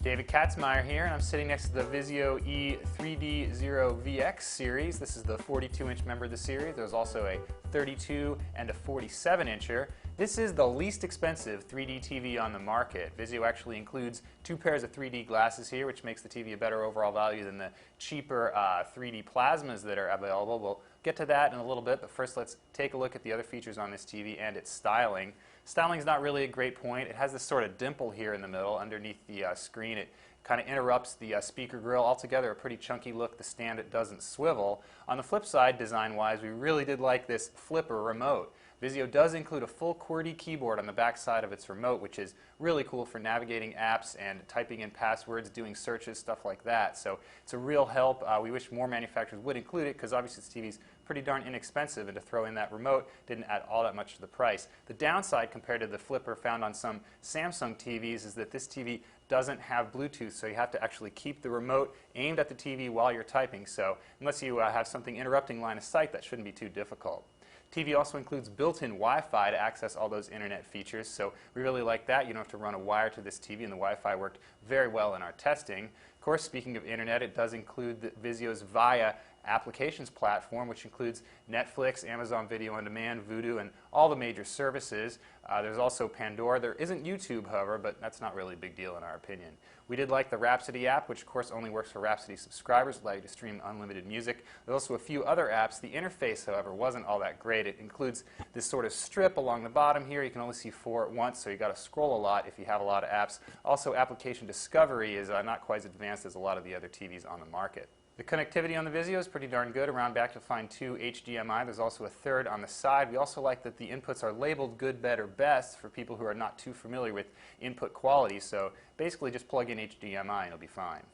David Katzmeyer here, and I'm sitting next to the VIZIO E3D470VX series. This is the 42-inch member of the series. There's also a 32 and a 47-incher. This is the least expensive 3D TV on the market. VIZIO actually includes two pairs of 3D glasses here, which makes the TV a better overall value than the cheaper 3D plasmas that are available. We'll get to that in a little bit, but first let's take a look at the other features on this TV and its styling. Styling is not really a great point. It has this sort of dimple here in the middle underneath the screen. It kind of interrupts the speaker grill. Altogether a pretty chunky look. The stand, it doesn't swivel. On the flip side, design-wise, we really did like this flipper remote. VIZIO does include a full QWERTY keyboard on the back side of its remote, which is really cool for navigating apps and typing in passwords, doing searches, stuff like that. So it's a real help. We wish more manufacturers would include it because obviously this TV's pretty darn inexpensive, and to throw in that remote didn't add all that much to the price. The downside compared to the flipper found on some Samsung TVs is that this TV doesn't have Bluetooth, so you have to actually keep the remote aimed at the TV while you're typing. So unless you have something interrupting line of sight, that shouldn't be too difficult. TV also includes built-in Wi-Fi to access all those internet features, so we really like that. You don't have to run a wire to this TV, and the Wi-Fi worked very well in our testing. Of course, speaking of internet, it does include VIZIO's VIA applications platform, which includes Netflix, Amazon Video On Demand, Vudu, and all the major services. There's also Pandora. There isn't YouTube, however, but that's not really a big deal in our opinion. We did like the Rhapsody app, which of course only works for Rhapsody subscribers, allow you to stream unlimited music. There's also a few other apps. The interface, however, wasn't all that great. It includes this sort of strip along the bottom here. You can only see 4 at once, so you've got to scroll a lot if you have a lot of apps. Also, application discovery is not quite as advanced as a lot of the other TVs on the market. The connectivity on the VIZIO is pretty darn good. Around back you'll find 2 HDMI. There's also a third on the side. We also like that the inputs are labeled good, better, best for people who are not too familiar with input quality. So basically just plug in HDMI and it'll be fine.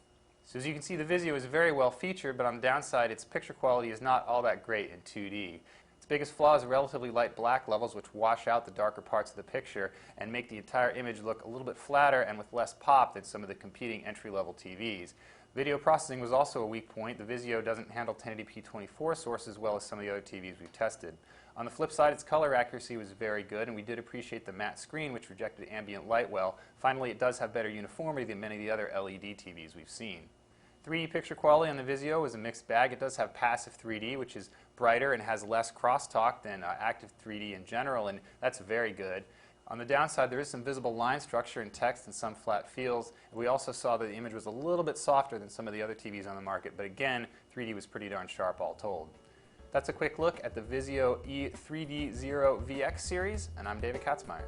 So as you can see, the VIZIO is very well featured, but on the downside its picture quality is not all that great in 2D. Its biggest flaw is relatively light black levels, which wash out the darker parts of the picture and make the entire image look a little bit flatter and with less pop than some of the competing entry-level TVs. Video processing was also a weak point. The VIZIO doesn't handle 1080p 24 sources as well as some of the other TVs we've tested. On the flip side, its color accuracy was very good, and we did appreciate the matte screen, which rejected ambient light well. Finally, it does have better uniformity than many of the other LED TVs we've seen. 3D picture quality on the VIZIO is a mixed bag. It does have passive 3D, which is brighter and has less crosstalk than active 3D in general, and that's very good. On the downside, there is some visible line structure and text and some flat fields. We also saw that the image was a little bit softer than some of the other TVs on the market, but again, 3D was pretty darn sharp all told. That's a quick look at the VIZIO E3D470VX series, and I'm David Katzmeyer.